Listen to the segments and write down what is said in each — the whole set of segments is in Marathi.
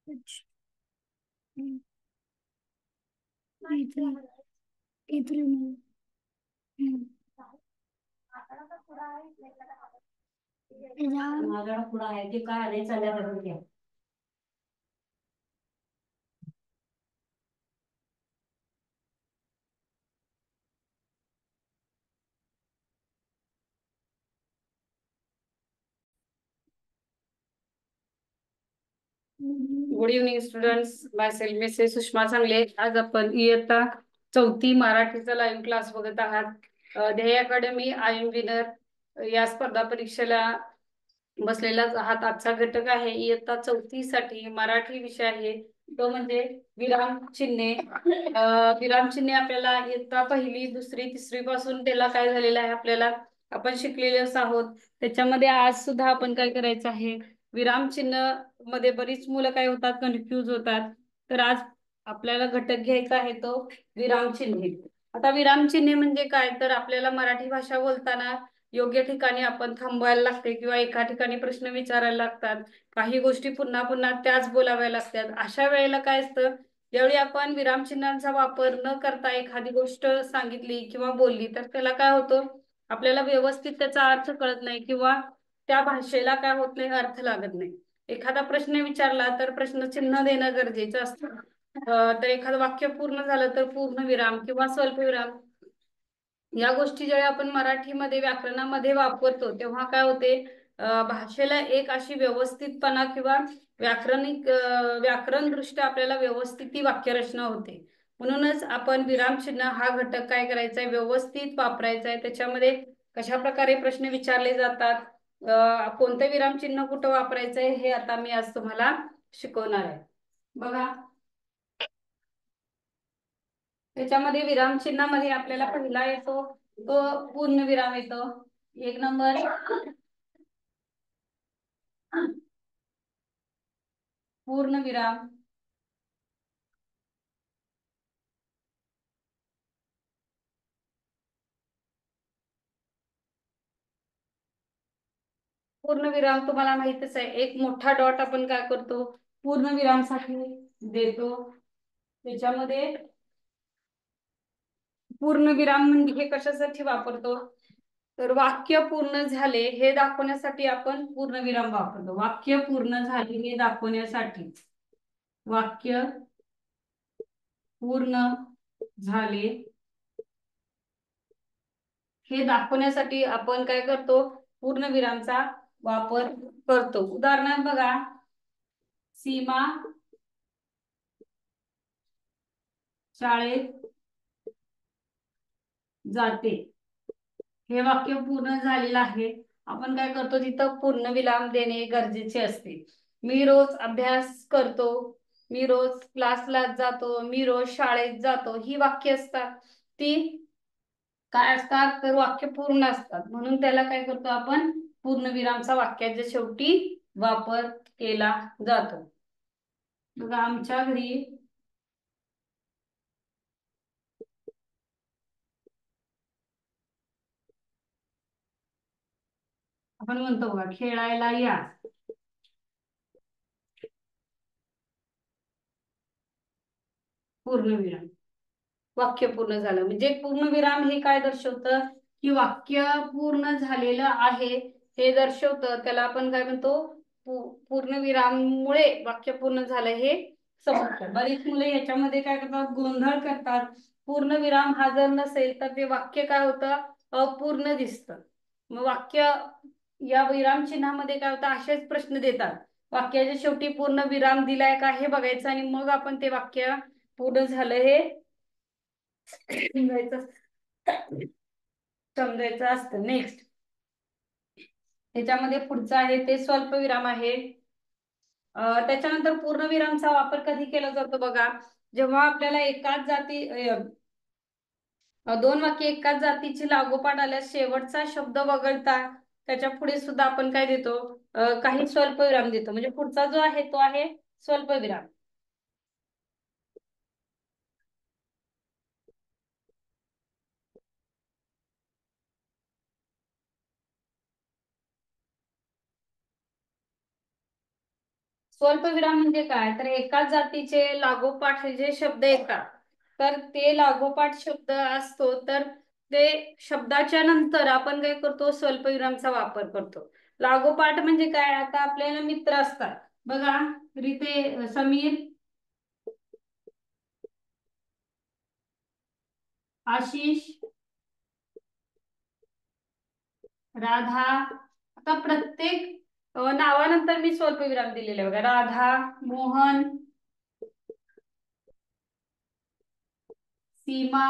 अच्छा, इथं इथं हम्म. माझा पुढा आहे ते काय आले चालल्या. गुड इव्हनिंग स्टुडंट्स, माय सेल्फ मिसेस सुषमा चांगले. आज आपण इयत्ता चौथी मराठीचा लाईव्ह क्लास बघत आहात. ध्येय अकॅडमी आय एम विनर या स्पर्धा परीक्षेला बसलेला आहात. आजचा घटक आहे इयत्ता चौथी साठी मराठी विषय आहे तो म्हणजे विराम चिन्हे. विराम चिन्हे आपल्याला इयत्ता पहिली दुसरी तिसरी पासून त्याला काय झालेलं आहे आपल्याला आपण शिकलेलोच आहोत. त्याच्यामध्ये आज सुद्धा आपण काय करायचं आहे, विराम चिन्ह मध्ये बरीच मुलं काय होतात, कन्फ्यूज होतात. तर आज आपल्याला घटक घ्यायचा आहे तो विराम चिन्हे. आता विराम चिन्हे म्हणजे काय, तर आपल्याला मराठी भाषा बोलताना योग्य ठिकाणी आपण थांबवायला लागते किंवा एका ठिकाणी प्रश्न विचारायला लागतात. काही गोष्टी पुन्हा पुन्हा त्याच बोलाव्या लागतात. अशा वेळेला काय असतं, ज्यावेळी आपण विरामचिन्हांचा वापर न करता एखादी गोष्ट सांगितली किंवा बोलली तर त्याला काय होतं, आपल्याला व्यवस्थित त्याचा अर्थ कळत नाही किंवा त्या भाषेला काय होत नाही, अर्थ लागत नाही. एखादा प्रश्न विचारला तर प्रश्न चिन्ह देणं गरजेचं असतं. तर एखादं वाक्य पूर्ण झालं तर पूर्ण विराम किंवा स्वल्पविराम या गोष्टी जेव्हा आपण मराठीमध्ये व्याकरणामध्ये वापरतो तेव्हा काय होते, भाषेला एक अशी व्यवस्थितपणा किंवा व्याकरण दृष्ट्या आपल्याला व्यवस्थित ती वाक्यरचना होते. म्हणूनच आपण विरामचिन्ह हा घटक काय करायचा आहे, व्यवस्थित वापरायचा आहे. त्याच्यामध्ये कशा प्रकारे प्रश्न विचारले जातात, कोणतं विरामचिन्ह कुठं वापरायचंय हे आता मी आज तुम्हाला शिकवणार आहे. बघा, त्याच्यामध्ये विरामचिन्हामध्ये आपल्याला पहिला येतो तो पूर्ण विराम येतो. एक नंबर पूर्ण विराम. पूर्ण विराम तुम्हाला माहितच आहे, एक मोठा डॉट आपण काय करतो पूर्ण विरामसाठी देतो. त्याच्यामध्ये पूर्ण विराम म्हणजे हे कशासाठी वापरतो, तर वाक्य पूर्ण झाले हे दाखवण्यासाठी आपण पूर्ण विराम वापरतो. वाक्य पूर्ण झाले हे दाखवण्यासाठी, वाक्य पूर्ण झाले हे दाखवण्यासाठी आपण काय करतो, पूर्ण विरामचा वापर करतो. उदाहरणार्थ बघा, सीमा शाळेत जाते हे वाक्य पूर्ण झालेलं आहे. आपण काय करतो, तिथं पूर्ण विराम देणे गरजेचे असते. मी रोज अभ्यास करतो, मी रोज क्लासला जातो, मी रोज शाळेत जातो ही वाक्य असतात. ती काय असतात, तर वाक्य पूर्ण असतात. म्हणून त्याला काय करतो आपण, पूर्ण विरामचा वाक्याच्या शेवटी वापर केला जातो. बघा, आमच्या घरी आपण म्हणतो बघा, खेळायला या. पूर्णविराम, वाक्य पूर्ण झालं म्हणजे पूर्णविराम हे काय दर्शवतं, की वाक्य पूर्ण झालेलं आहे हे दर्शवतं. त्याला आपण काय म्हणतो, पूर्णविराममुळे वाक्य पूर्ण झालं हे समजतं. बरीच मुले याच्यामध्ये काय करतात, गोंधळ करतात. पूर्णविराम हा जर नसेल तर ते वाक्य काय होतं, अपूर्ण दिसतं. मग वाक्य या विराम चिन्हामध्ये काय होतं, असेच प्रश्न देतात. वाक्याच्या शेवटी पूर्ण विराम दिलाय का हे बघायचं आणि मग आपण ते वाक्य पूर्ण झालं हे समजायचं समजायचं असतं. नेक्स्ट, त्याच्यामध्ये पुढचं आहे ते स्वल्पविराम आहे. त्याच्यानंतर पूर्णविरामचा वापर कधी केला जातो बघा, जेव्हा आपल्याला एकाच जाती दोन वाक्य एकाच जातीची लागोपाठ आल्यास शेवटचा शब्द वगळता त्याच्या पुढे सुद्धा आपण काय देतो, काही स्वल्पविराम देतो. म्हणजे पुढचा जो आहे तो आहे स्वल्पविराम. स्वल्पविराम म्हणजे काय, तर एकाच जातीचे लागोपाठ जे शब्द येतात, तर ते लागोपाठ शब्द असतो, तर ते शब्दाच्या नंतर आपण काय करतो, स्वल्पविरामचा वापर करतो. लागोपाठ म्हणजे काय, आता आपल्याला मित्र असतात बघा, समीर, आशिष, राधा. आता प्रत्येक नावानंतर मी स्वल्पविराम दिलेले आहे बघा, राधा, मोहन, सीमा.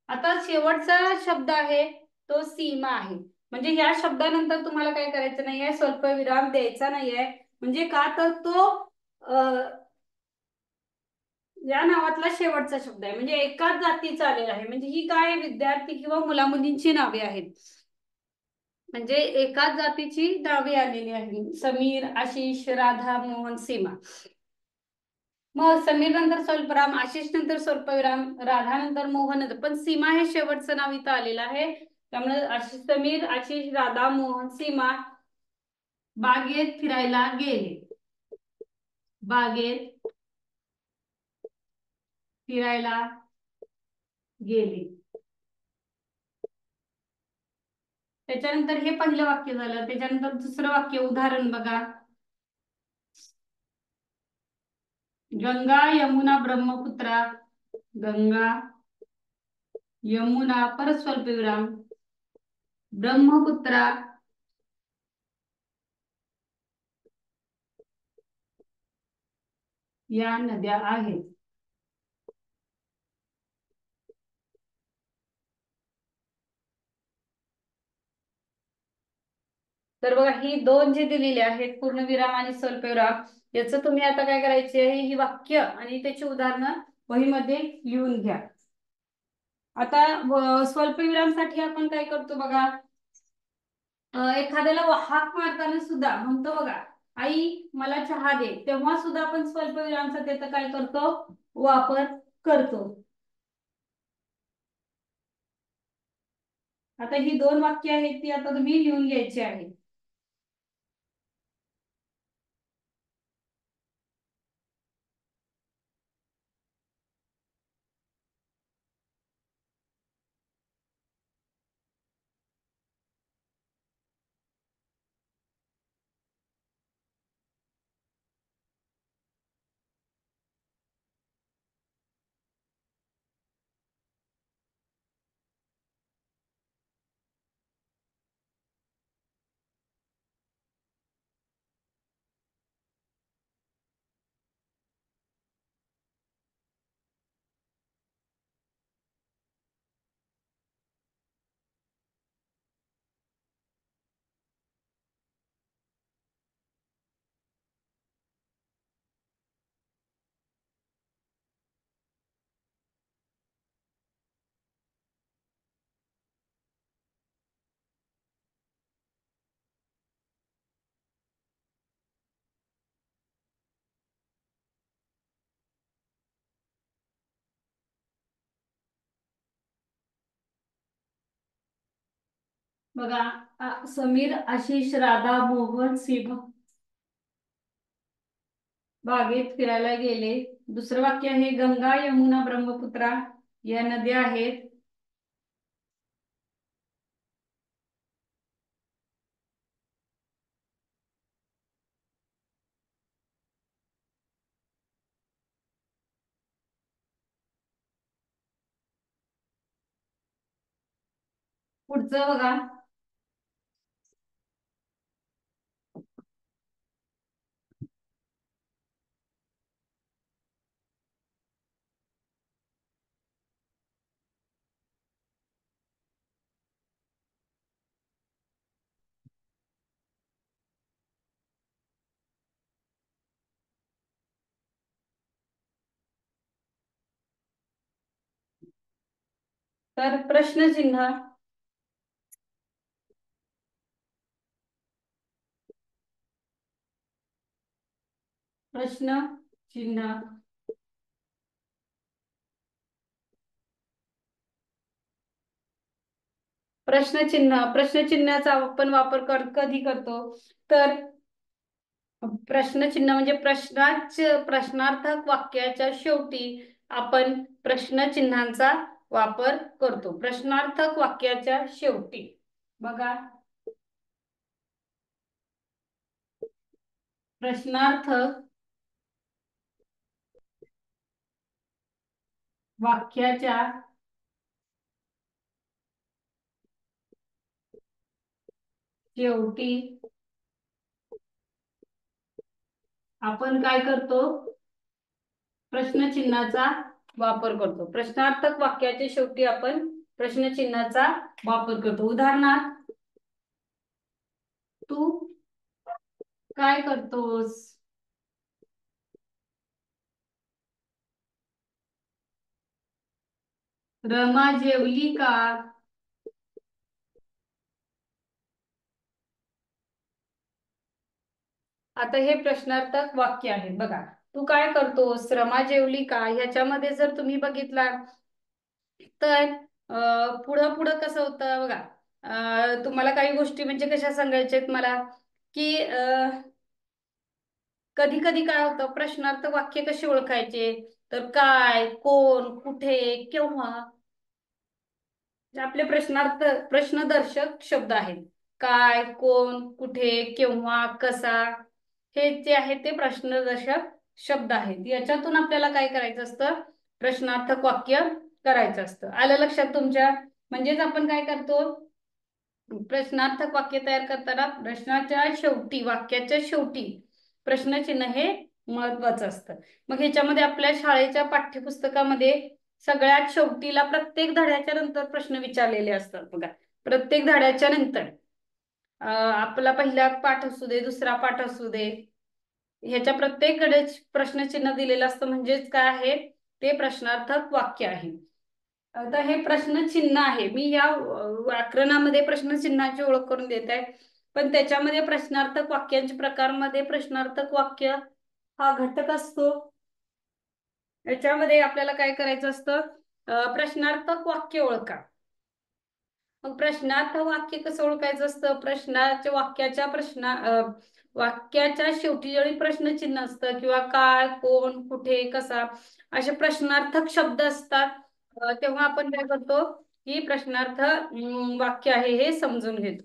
आता शेवटचा शब्द आहे तो सीमा आहे, म्हणजे ह्या शब्दानंतर तुम्हाला काय करायचं नाहीये, स्वल्पविराम द्यायचा नाहीये. म्हणजे का, तर तो या नावातला शेवटचा शब्द आहे, म्हणजे एकाच जातीचा आलेला आहे. म्हणजे ही काय, विद्यार्थी किंवा मुलामुलींची नावे आहेत, म्हणजे एकाच जातीची नावे आलेली आहेत, समीर, आशिष, राधा, मोहन, सीमा. मग समीर नंतर स्वल्पविराम, आशिष नंतर स्वल्पविराम, राधा नंतर मोहन नंतर, पण सीमा हे शेवटचं नाव इथं आलेलं आहे. त्यामुळे समीर, आशिष, राधा, मोहन, सीमा बागेत फिरायला गेले. बागेत फिरायला गेले. त्याच्यानंतर हे पहिलं वाक्य झालं. त्याच्यानंतर दुसरं वाक्य, उदाहरण बघा, गंगा, यमुना, ब्रह्मपुत्रा. गंगा, यमुना, परत स्वल्पविराम, ब्रह्मपुत्रा या नद्या आहेत. तर बघा, ही दोन जे दिलेली आहेत, पूर्णविराम आणि स्वल्पविराम, याचं तुम्ही आता काय करायचे आहे, ही वाक्य आणि त्याची उदाहरणं वहीमध्ये लिहून घ्या. आता स्वल्पविरामसाठी आपण काय करतो बघा, एखाद्याला हाक मारताना सुद्धा म्हणतो बघा, आई मला चहा दे, तेव्हा सुद्धा आपण स्वल्पविरामचा त्याचा काय करतो, वापर करतो. आता ही दोन वाक्य आहेत, ती आता तुम्ही लिहून घ्यायची आहे. बघा, समीर, आशिष, राधा, मोहन, सीमा बागेत फिरायला गेले. दुसरं वाक्य आहे, गंगा, यमुना, ब्रह्मपुत्रा या नद्या आहेत. पुढचं बघा, तर प्रश्नचिन्ह, प्रश्न चिन्ह, प्रश्नचिन्ह. प्रश्नचिन्हाचा आपण वापर कधी करतो, तर प्रश्नचिन्ह म्हणजे प्रश्नार्थक वाक्याच्या शेवटी आपण प्रश्नचिन्हांचा वापर करतो। प्रश्नार्थक वाक्याच्या शेवटी बघा, प्रश्नार्थक वाक्याच्या शेवटी आपण काय करतो, प्रश्नचिन्हाचा वापर करतो। प्रश्नार्थक वाक्याच्या शेवटी आपण प्रश्नचिन्हाचा वापर करतो। उदाहरणार्थ, तू काय करतोस? रमा जेवली का? आता हे प्रश्नार्थक वाक्य आहे बघा। तू काय करतोस, रमा जेवली का, ह्याच्यामध्ये जर तुम्ही बघितला तर पुढं पुढं कसं होतं बघा। तुम्हाला काही गोष्टी म्हणजे कशा सांगायच्या आहेत मला, की कधी कधी काय होतं, प्रश्नार्थ वाक्य कसे ओळखायचे, तर काय, कोण, कुठे, केव्हा, आपले प्रश्नदर्शक शब्द आहेत। काय, कोण, कुठे, केव्हा, कसा, हे जे आहे ते प्रश्नदर्शक शब्द आहेत। याच्यातून आपल्याला काय करायचं असतं, प्रश्नार्थक वाक्य करायचं असतं। आलं लक्षात तुमच्या? म्हणजेच आपण काय करतो, प्रश्नार्थक वाक्य तयार करताना प्रश्नाच्या शेवटी, वाक्याच्या शेवटी प्रश्नचिन्ह हे महत्वाचं असतं। मग ह्याच्यामध्ये आपल्या शाळेच्या पाठ्यपुस्तकामध्ये सगळ्यात शेवटीला प्रत्येक धड्याच्या नंतर प्रश्न विचारलेले असतात बघा। प्रत्येक धड्याच्या नंतर आपला पहिला पाठ असू दे, दुसरा पाठ असू दे, ह्याच्या प्रत्येक धड्यात प्रश्नचिन्ह दिलेलं असतं। म्हणजेच काय आहे, ते प्रश्नार्थक वाक्य आहे। आता हे प्रश्नचिन्ह आहे, मी या व्याकरणामध्ये प्रश्नचिन्हाची ओळख करून देत आहे, पण त्याच्यामध्ये प्रश्नार्थक वाक्यांच्या प्रकारमध्ये प्रश्नार्थक वाक्य हा घटक असतो। याच्यामध्ये आपल्याला काय करायचं असतं, प्रश्नार्थक वाक्य ओळखा। मग प्रश्नार्थ वाक्य कसं ओळखायचं असतं, प्रश्नाच्या वाक्याच्या शेवटी ज्यावेळी प्रश्नचिन्ह असतं किंवा काय, कोण, कुठे, कसा असे प्रश्नार्थक शब्द असतात, तेव्हा आपण काय करतो, की प्रश्नार्थ वाक्य आहे हे समजून घेतो।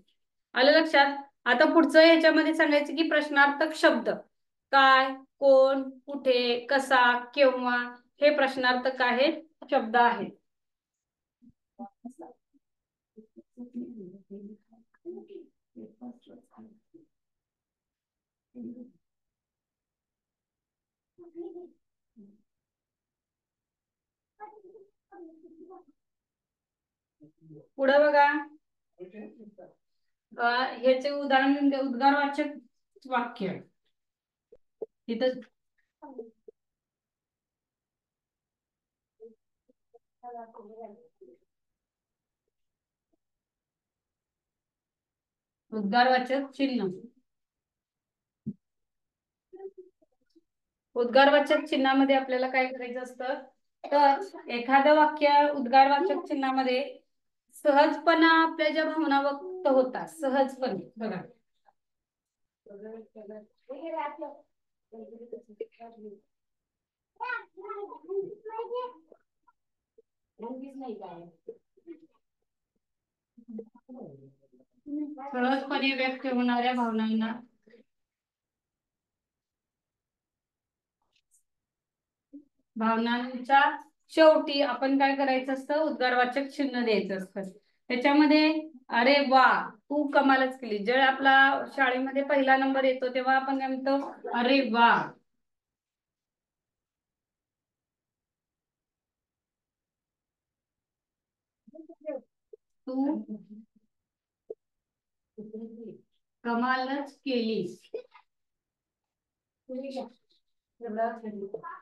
आलं लक्षात? आता पुढचं ह्याच्यामध्ये सांगायचं की प्रश्नार्थक शब्द काय, कोण, कुठे, कसा, केव्हा हे प्रश्नार्थक आहेत, शब्द आहेत। पुढे बघा, ह्याचे उदाहरण, उद्गारवाचक वाक्य इथं उद्गारवाचक चिन्ह, उद्गारवाचक चिन्हामध्ये आपल्याला काय करायचं असतं, तर एखादं वाक्य उद्गारवाचक चिन्हामध्ये सहजपणा आपल्या ज्या भावना व्यक्त होतात, सहजपणे बघा, सहजपणे व्यक्त होणाऱ्या भावनांना भावनांच्या शेवटी आपण काय करायचं असतं, उद्गारवाचक चिन्ह द्यायचं असतं। त्याच्यामध्ये अरे वा, तू कमालच केली, जेव्हा आपला शाळेमध्ये पहिला नंबर येतो तेव्हा आपण काय म्हणतो, अरे वा। तू कमालच केलीस,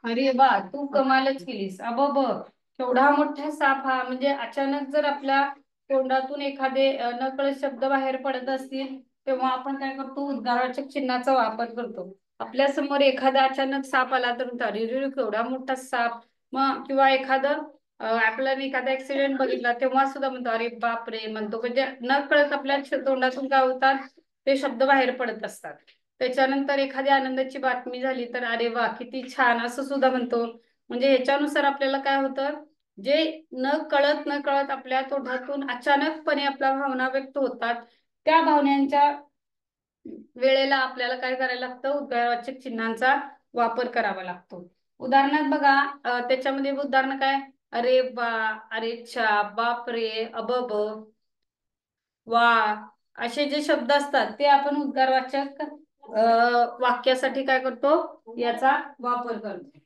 अरे वा, तू कमालच केलीस। अब केवढा मोठा साप हा, म्हणजे अचानक जर आपल्या तोंडातून एखादे नकळत शब्द बाहेर पडत असतील तेव्हा आपण काय करतो, उद्गारवाचक चिन्हाचा वापर करतो। आपल्या समोर एखादा अचानक साप आला तर अरे रे केवढा मोठा साप, मग किंवा एखादं आपल्याला एखादा ऍक्सिडेंट बघितला तेव्हा सुद्धा म्हणतो अरे बाप रे, म्हणतो, म्हणजे नकळत आपल्या तोंडातून काय होतात, ते शब्द बाहेर पडत असतात। त्याच्यानंतर एखादी आनंदाची बातमी झाली तर अरे वा किती छान असं सुद्धा म्हणतो. म्हणजे ह्याच्यानुसार आपल्याला काय होतं, जे न कळत आपल्या तोंडातून अचानकपणे आपल्या भावना व्यक्त होतात, त्या भावनांच्या वेळेला आपल्याला काय करायला लागतं, उद्गारवाचक चिन्हांचा वापर करावा लागतो. उदाहरणार्थ बघा, त्याच्यामध्ये उदाहरण काय, अरे वा, अरे च्छा, बाप रे, अबब, वा, असे जे शब्द असतात ते आपण उद्गारवाचक वाक्यासाठी काय करतो, याचा वापर करतो.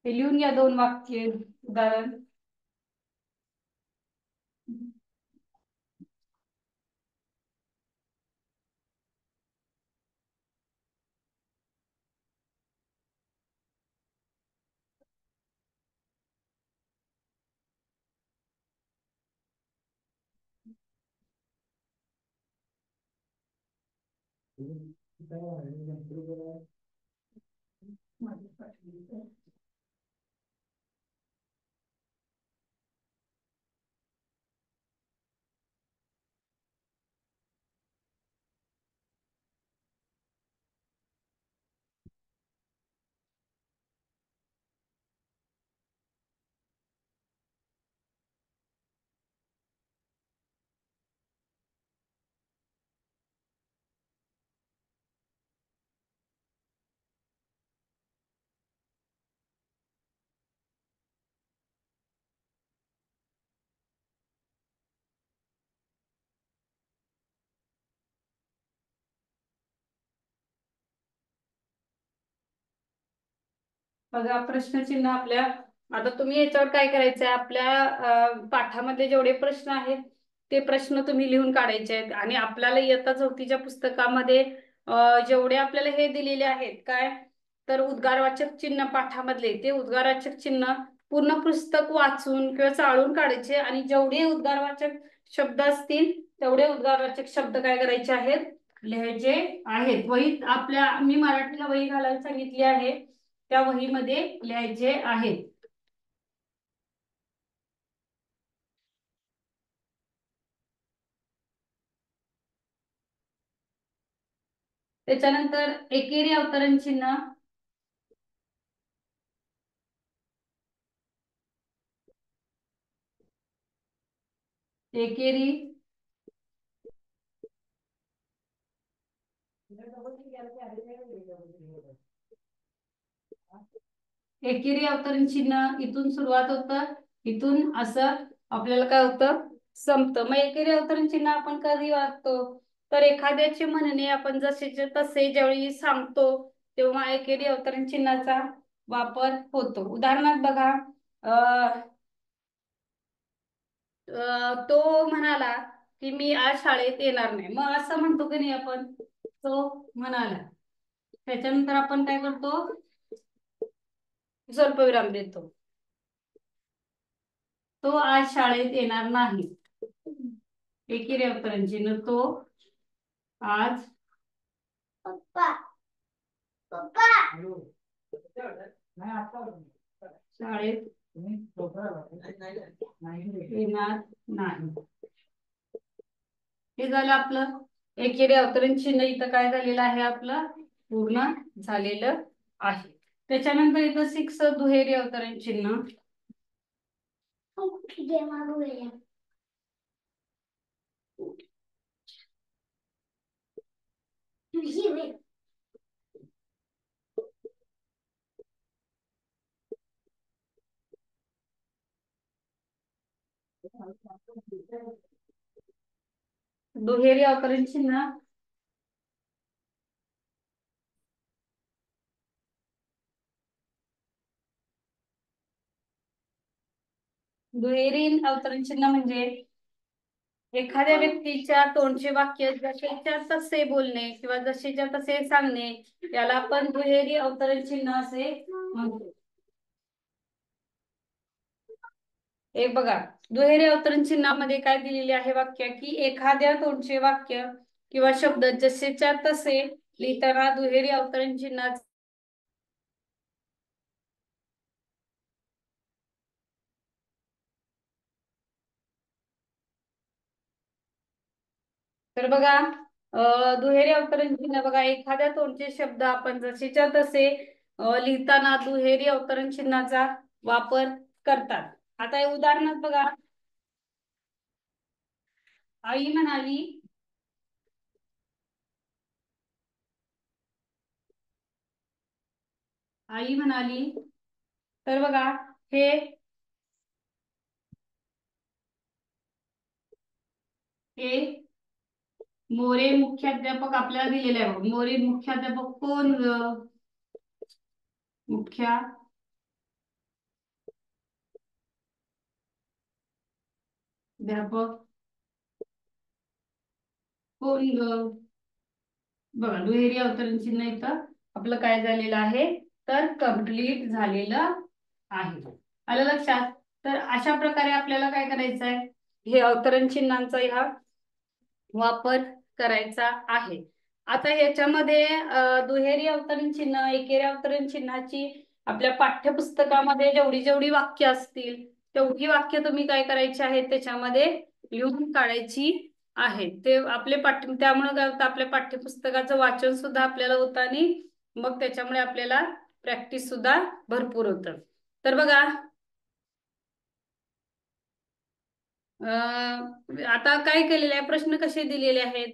हे लिहून घ्या 2 वाक्य उदाहरण. बघा प्रश्नचिन्ह आपल्या, आता तुम्ही याच्यावर काय करायचंय, आपल्या पाठामध्ये जेवढे प्रश्न आहेत ते प्रश्न तुम्ही लिहून काढायचे आहेत. आणि आपल्याला इयत्ता चौथीच्या पुस्तकामध्ये जेवढे आपल्याला हे दिलेले आहेत काय, तर उद्गारवाचक चिन्ह पाठामधले ते उद्गारवाचक चिन्ह पूर्ण पुस्तक वाचून किंवा चाळून काढायचे, आणि जेवढे उद्गारवाचक शब्द असतील तेवढे उद्गारवाचक शब्द काय करायचे आहेत, लिहायचे आहेत. वहीत आपल्या, मी मराठीला वही घालायला सांगितली आहे, त्या वहीमध्ये लिहायचे आहेत. त्याच्यानंतर एकेरी अवतरण चिन्ह. एकेरी एकेरी अवतरण चिन्ह इथून सुरुवात होतं, इथून असं आपल्याला काय होतं, संपतं. मग एकेरी अवतरण चिन्ह आपण कधी वाचतो, तर एखाद्याचे म्हणणे आपण जसेचे तसे ज्यावेळी सांगतो तेव्हा एकेरी अवतरण चिन्हाचा वापर होतो. उदाहरणार्थ बघा, तो म्हणाला की मी आज शाळेत येणार नाही, मग असं म्हणतो की नाही आपण, तो म्हणाला. त्याच्यानंतर आपण काय करतो, स्वल्पविराम देतो, तो आज शाळेत येणार नाही. एकेरी अवतरण चिन्ह, तो आज पप्पा पप्पा शाळेत येणार नाही. हे झालं आपलं एकेरी अवतरण चिन्ह. इथं काय झालेलं आहे, आपलं पूर्ण झालेलं आहे. त्याच्यानंतर इथं 6 दुहेरी अवतरण चिन्ह. दुहेरी अवतरण चिन्ह, दुहेरी अवतरण चिन्ह म्हणजे एखाद्या व्यक्तीच्या तोंडचे वाक्य जसेच्या तसे बोलणे किंवा जसेच्या तसे सांगणे, याला आपण दुहेरी अवतरण चिन्ह असे म्हणतो. एक बघा, दुहेरी अवतरण चिन्हामध्ये काय दिलेले आहे वाक्य, की एखाद्या तोंडचे वाक्य किंवा शब्द जसेच्या तसे लिहिताना दुहेरी अवतरण चिन्हाचा तर बघा दुहेरी अवतरण चिन्ह बघा, एखाद्या तोंडचे शब्द आपण जसेच्या तसे लिहिताना दुहेरी अवतरण चिन्हाचा वापर करतात. आता हे उदाहरणात बघा, आई म्हणाली, आई म्हणाली. तर बघा हे हे मोरे मुख्याध्यापक आपल्याला दिलेले आहे बघ. मोरे मुख्याध्यापक कोण मुख्याध्यापक कोण बघा दुहेरी अवतरण चिन्ह इथं आपलं काय झालेलं आहे, तर कंप्लीट झालेलं आहे. आलं लक्षात? तर अशा प्रकारे आपल्याला काय करायचं आहे, हे अवतरण चिन्हांचा ह्या वापर करायचा आहे. आता ह्याच्यामध्ये दुहेरी अवतरण चिन्ह एकेरी अवतरण चिन्हाची आपल्या पाठ्यपुस्तकामध्ये जेवढी जेवढी वाक्य असतील तेवढी वाक्य तुम्ही काय करायची आहेत, त्याच्यामध्ये लिहून काढायची आहेत. ते आपले त्यामुळे काय होतं, आपल्या पाठ्यपुस्तकाचं वाचन सुद्धा आपल्याला होतं आणि मग त्याच्यामुळे आपल्याला प्रॅक्टिस सुद्धा भरपूर होतं. तर बघा आता काय केलेले आहे, प्रश्न कसे दिलेले आहेत,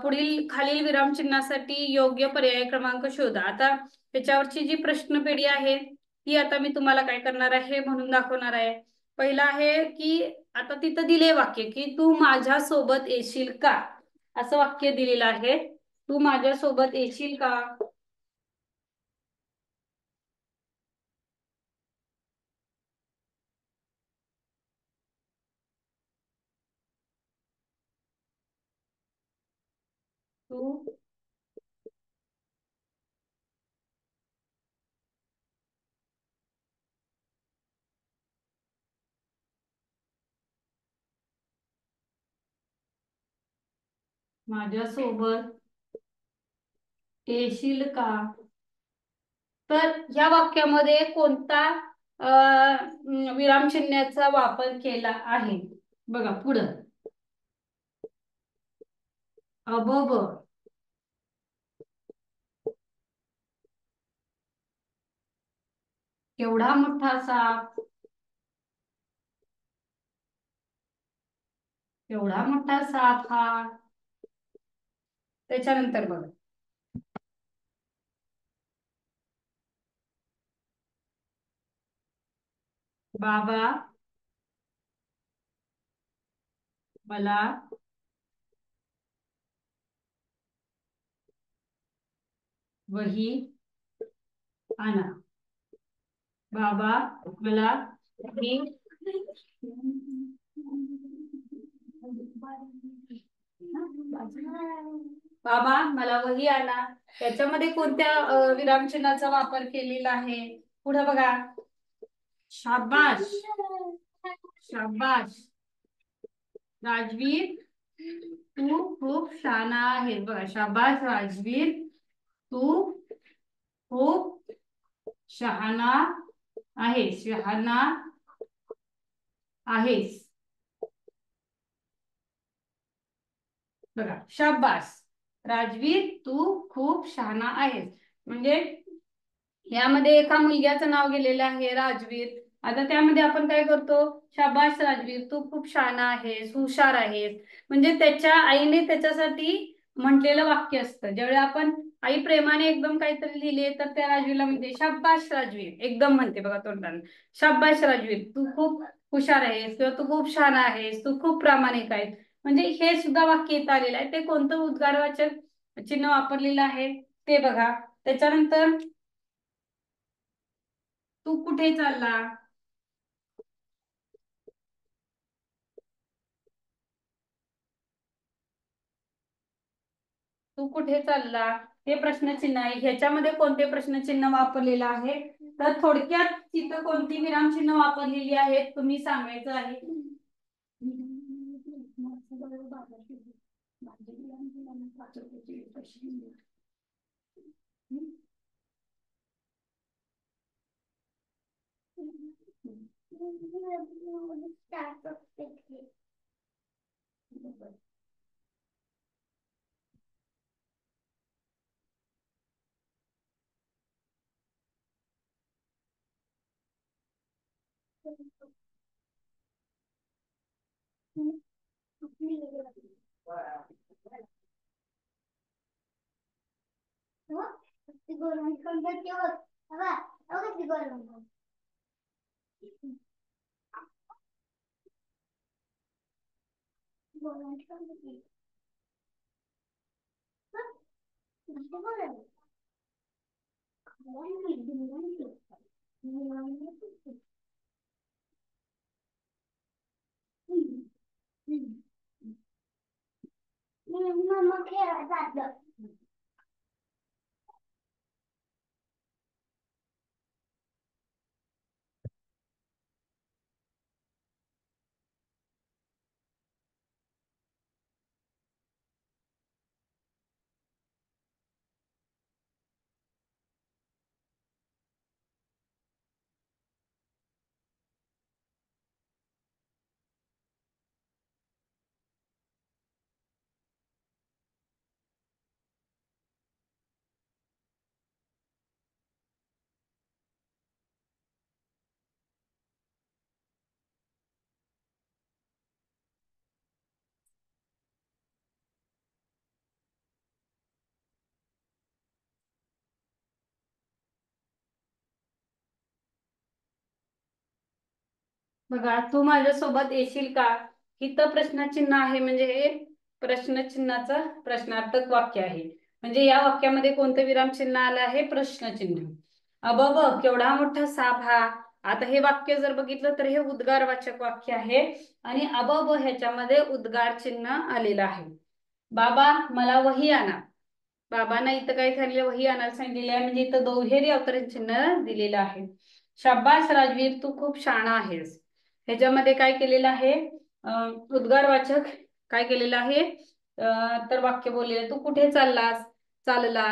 पुढील खालील विरामचिन्हासाठी योग्य पर्याय क्रमांक शोधा. आता त्याच्यावरची जी प्रश्नपेढी आहे ती आता मी तुम्हाला काय करणार आहे म्हणून दाखवणार आहे. पहिला आहे की आता तिथं दिले वाक्य की तू माझ्या सोबत येशील का, असं वाक्य दिलेलं आहे. तू माझ्या सोबत येशील का. तू माझ्या सोबत येशील का. तर या वाक्यामध्ये कोणता विरामचिन्हाचा वापर केला आहे, बघा पुढं. अबब, केवढा मोठा साप, केवढा मोठा साप हा. त्याच्यानंतर बघा, बाबा मला वही आणा. बाबा मला वही बाबा मला वही आणा. त्याच्यामध्ये कोणत्या विरामचिन्हाचा वापर केलेला आहे, पुढे बघा. शाबाश, शाबाश राजवीर तू खूप शहाणा आहे. बघा, शाबाश राजवीर तू खूप शहाणा आहेस, शहाणा आहेस. बघा, शाबास राजवीर तू खूप शहाणा आहेस. म्हणजे यामध्ये एका मुलग्याचं नाव गेलेलं आहे राजवीर. आता त्यामध्ये आपण काय करतो, शाबास राजवीर तू खूप शहाणा आहेस, हुशार आहेस. म्हणजे त्याच्या आईने त्याच्यासाठी म्हटलेलं वाक्य असतं. ज्यावेळी आपण आई प्रेमाने एकदम काहीतरी लिहिले तर त्या राजवीरला म्हणते शाबास राजवीर, एकदम म्हणते बघा तोंडाने, शाबास राजवीर तू खूप हुशार आहेस किंवा तू खूप शहाणा आहेस, तू खूप प्रामाणिक आहेस. म्हणजे हे सुद्धा वाक्य इथं आलेलं आहे. ते कोणतं उद्गारवाचक चिन्ह वापरलेलं आहे ते बघा. त्याच्यानंतर तू कुठे चालला, तू कुठे चालला, हे प्रश्नचिन्ह आहे. ह्याच्यामध्ये कोणते प्रश्नचिन्ह वापरलेलं आहे, तर थोडक्यात तिथं कोणती विरामचिन्ह वापरलेली आहेत तुम्ही सांगायचं आहे. बघा, तू माझ्यासोबत येशील का? इथं प्रश्नचिन्ह आहे, म्हणजे हे प्रश्नचिन्हाचं प्रश्नार्थक वाक्य आहे. म्हणजे या वाक्यामध्ये कोणतं विरामचिन्ह आलं आहे? प्रश्नचिन्ह. अबब, केवढा मोठा साप हा. आता हे वाक्य जर बघितलं तर हे उद्गारवाचक वाक्य आहे आणि अबब ह्याच्यामध्ये उद्गार चिन्ह आलेलं आहे. बाबा मला वही आणा. बाबांना इथं काय झालेलं? वही आणायला सांगितलेलं आहे, म्हणजे इथं दुहेरी अवतरण चिन्ह दिलेलं आहे. शाबास राजवीर, तू खूप शहाणा आहेस. ह्याच्यामध्ये काय केलेलं आहे? उद्गारवाचक काय केलेलं आहे? तर वाक्य बोललेलं, तू कुठे चाललास? चालला.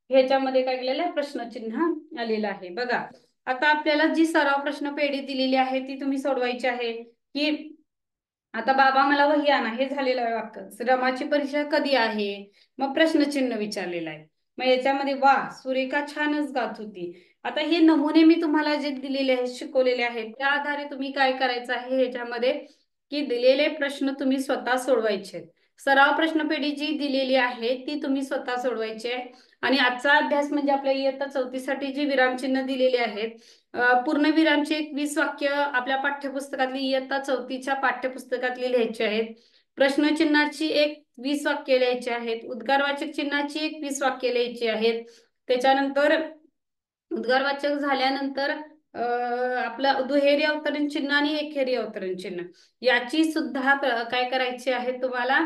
ह्याच्यामध्ये काय केलेलं आहे? प्रश्नचिन्ह आलेलं आहे. बघा, आता आपल्याला जी सराव प्रश्न पेढी दिलेली आहे ती तुम्ही सोडवायची आहे. की आता बाबा मला वही आणा हे झालेलं आहे वाक्य. रमाची परीक्षा कधी आहे? मग प्रश्नचिन्ह विचारलेलं आहे. मग याच्यामध्ये वा सुरेखा छानच गात होती. आता हे नमुने मी तुम्हाला जे दिलेले आहेत, शिकवलेले आहेत, त्या आधारे तुम्ही काय करायचं आहे ह्याच्यामध्ये, की दिलेले प्रश्न तुम्ही स्वतः सोडवायचे. सराव प्रश्नपेढी जी दिलेली आहे ती तुम्ही स्वतः सोडवायची आहे. आणि आजचा अभ्यास म्हणजे आपल्या इयत्ता 4थीसाठी जी विरामचिन्ह दिलेली आहेत, पूर्ण विरामचे एक 20 वाक्य आपल्या पाठ्यपुस्तकातली इयत्ता 4थीच्या पाठ्यपुस्तकातली लिहायची आहेत. प्रश्नचिन्हाची एक 20 वाक्य लिहायची आहेत. उद्गारवाचक चिन्हाची एक 20 वाक्य लिहायची आहेत. त्याच्यानंतर उद्गारवाचक झाल्यानंतर आपलं दुहेरी अवतरण चिन्ह आणि एकेरी अवतरण चिन्ह याची सुद्धा काय करायची आहे तुम्हाला?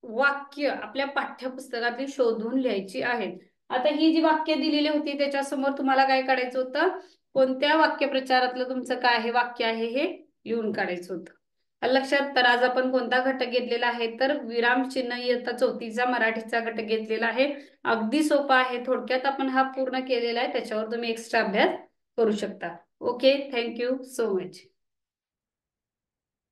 वाक्य आपल्या पाठ्यपुस्तकातली शोधून लिहायची आहेत. आता ही जी वाक्य दिलेली होती त्याच्यासमोर तुम्हाला काय काढायचं होतं? कोणत्या वाक्यप्रचारातलं तुमचं काय आहे वाक्य आहे हे लिहून काढायचं होतं. लक्षात. तर आज आपण कोणता घटक घेतलेला आहे? तर विराम चिन्ह इयत्ता 4थीचा मराठीचा घटक घेतलेला आहे. अगदी सोपा आहे. थोडक्यात आपण हा पूर्ण केलेला आहे. त्याच्यावर तुम्ही एक्स्ट्रा अभ्यास करू शकता. Okay, thank you so much.